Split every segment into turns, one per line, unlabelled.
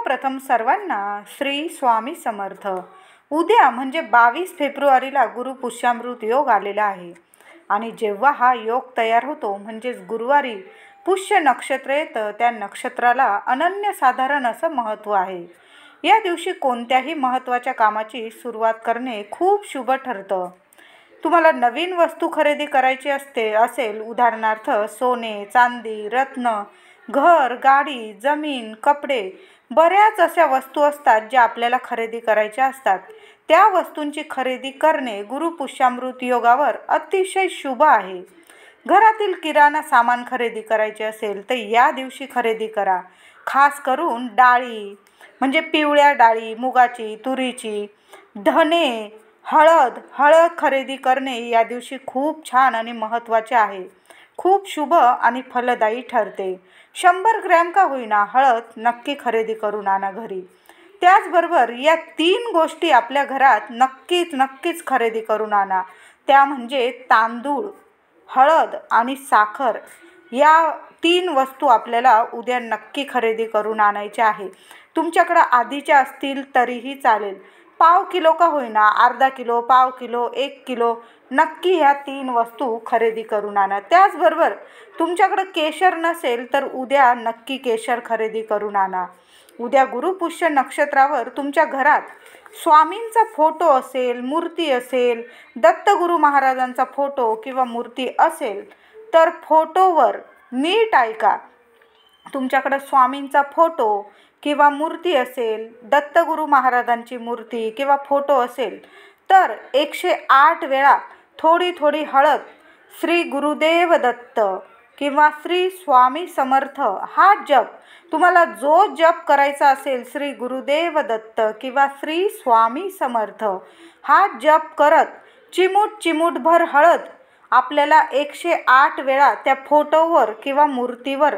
सर्वप्रथम सर्वांना श्री स्वामी समर्थ। उद्या म्हणजे 22 फेब्रुवारीला गुरुपुष्यामृत योग आलेला आहे आणि जेव्हा हा योग तयार होतो म्हणजेच गुरुवारी पुष्य नक्षत्र येतं, त्या नक्षत्राला अनन्यसाधारण असं महत्त्व आहे। या दिवशी कोणत्याही महत्त्वाच्या कामाची सुरुवात करणे खूप शुभ ठरतं। तुम्हाला नवीन वस्तू खरेदी करायची असेल, उदाहरणार्थ सोने, चांदी, रत्न, घर, गाडी, जमीन, कपडे, बऱ्याच अशा वस्तू असतात ज्या आपल्याला खरेदी करायच्या असतात। त्या वस्तूंची खरेदी करणे गुरुपुष्यामृत योगावर अतिशय शुभ आहे। घरातील किराणा सामान खरेदी करायचे असेल तर या दिवशी खरेदी करा। खास करून डाळी म्हणजे पिवळ्या डाळी, मुगाची, तुरीची, धने, हळद खरेदी करणे या दिवशी खूप छान आणि महत्त्वाचे आहे। खूप शुभ आणि फलदायी ठरते। 100 ग्रॅम का होईना हळद नक्की खरेदी करून आणा घरी। त्याचबरोबर या 3 गोष्टी आपल्या घरात नक्कीच खरेदी करून आणा। त्या म्हणजे तांदूळ, हळद आणि साखर। या 3 वस्तू आपल्याला उद्या नक्की खरेदी करून आणायच्या आहे। तुमच्याकडे आधीच्या असतील तरीही चालेल। पाव किलो का होईना, अर्धा किलो, पाव किलो, 1 किलो नक्की ह्या 3 वस्तू खरेदी करून आणा। त्याचबरोबर तुमच्याकडे केशर नसेल तर उद्या नक्की केशर खरेदी करून आणा। उद्या गुरुपुष्य नक्षत्रावर तुमच्या घरात स्वामींचा फोटो असेल, मूर्ती असेल, दत्तगुरु महाराजांचा फोटो किंवा मूर्ती असेल तर फोटोवर नीट ऐका। तुमच्याकडे स्वामींचा फोटो किंवा मूर्ती असेल, दत्तगुरु महाराजांची मूर्ती किंवा फोटो असेल तर 108 वेळा थोडी हळद श्री गुरुदेव दत्त किंवा श्री स्वामी समर्थ हा जप, तुम्हाला जो जप करायचा असेल श्री गुरुदेव दत्त किंवा श्री स्वामी समर्थ हा जप करत चिमूटभर हळद आपल्याला 108 वेळा त्या फोटोवर किंवा मूर्तीवर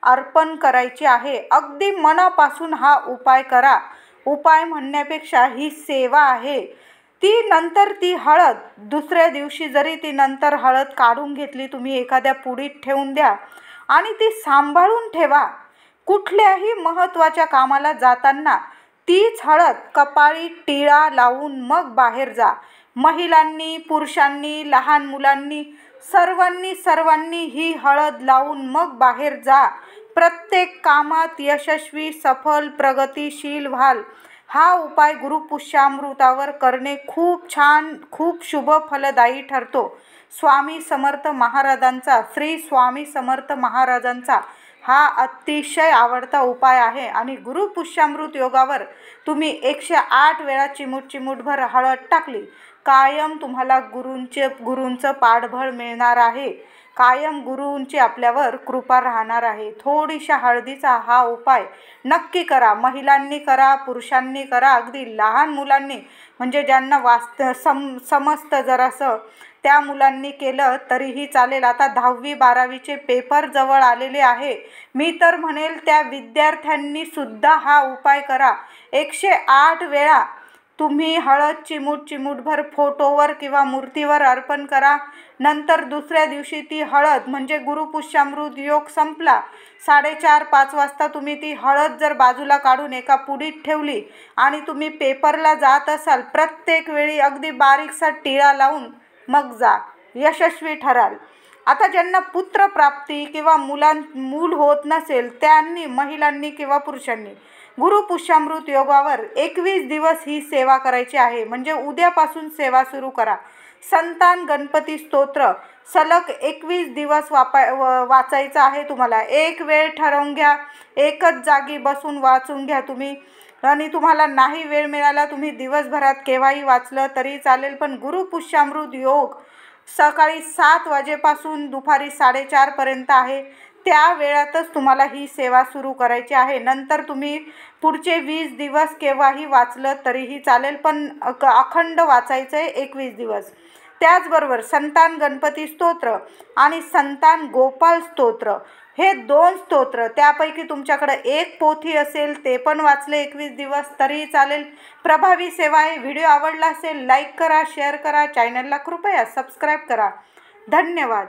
अर्पण करायची आहे। अगदी मनापासून हा उपाय करा। उपाय म्हणण्यापेक्षा ही सेवा आहे। ती हळद दुसऱ्या दिवशी जरी ती नंतर हळद काढून घेतली, तुम्ही एखाद्या पुडीत ठेवून द्या आणि ती सांभाळून ठेवा। कुठल्याही महत्त्वाच्या कामाला जाताना तीच हळद कपाळी टिळा लावून मग बाहेर जा। महिलांनी, पुरुषांनी, लहान मुलांनी सर्वांनी ही हळद लावून मग बाहेर जा। प्रत्येक कामात यशस्वी, सफल, प्रगतिशील व्हाल। हा उपाय गुरुपुष्यामृतावर करणे खूप छान, खूप शुभ फलदायी ठरतो। स्वामी समर्थ महाराजांचा, श्री स्वामी समर्थ महाराजांचा हा अतिशय आवडता उपाय आहे आणि गुरुपुष्यामृत योगावर तुम्ही 108 वेळा चिमूटभर हळद टाकली, कायम तुम्हाला गुरूंचं पाठबळ मिळणार आहे। कायम गुरूंची आपल्यावर कृपा राहणार आहे। थोडीशा हळदीचा हा उपाय नक्की करा। महिलांनी करा, पुरुषांनी करा, अगदी लहान मुलांनी म्हणजे ज्यांना समजतं जरासं त्या मुलांनी केलं तरीही चालेल। आता 10वी 12वीचे पेपर जवळ आलेले आहे। मी तर म्हणेल त्या विद्यार्थ्यांनी सुद्धा हा उपाय करा। 108 वेळा तुम्ही हळद चिमूटभर फोटोवर किंवा मूर्तीवर अर्पण करा। नंतर दुसऱ्या दिवशी ती हळद म्हणजे गुरुपुष्यामृत योग संपला 4:30-5 वाजता तुम्ही ती हळद जर बाजूला काढून एका पुडीत ठेवली आणि तुम्ही पेपरला जात असाल, प्रत्येक वेळी अगदी बारीकसा टिळा लावून मग जा, यशस्वी ठराल। आता ज्यांना पुत्रप्राप्ती किंवा मूल होत नसेल त्यांनी, महिलांनी किंवा पुरुषांनी गुरुपुष्यामृत योगावर 21 दिवस ही सेवा करायची आहे। म्हणजे उद्यापासून सेवा सुरू करा। संतान गणपती स्तोत्र सलग 21 दिवस वाचायचं आहे तुम्हाला। एक वेळ ठरवून घ्या, एकच जागी बसून वाचून घ्या तुम्ही। आणि तुम्हाला नाही वेळ मिळाला, तुम्ही दिवसभरात केव्हाही वाचलं तरी चालेल, पण गुरुपुष्यामृत योग सकाळी 7 वाजेपासून दुपारी 4:30 पर्यंत आहे। त्या वेळातच तुम्हाला ही सेवा सुरू करायची आहे। नंतर तुम्ही पुढचे 20 दिवस केव्हाही वाचलं तरीही चालेल, पण अखंड वाचायचं आहे 21 दिवस। त्याचबरोबर संतान गणपती स्तोत्र आणि संतान गोपाल स्तोत्र हे 2 स्तोत्र, त्यापैकी तुमच्याकडे एक पोथी असेल ते पण वाचले 21 दिवस तरीही चालेल। प्रभावी सेवा आहे। व्हिडिओ आवडला असेल लाईक करा, शेअर करा, चॅनलला कृपया सबस्क्राईब करा। धन्यवाद।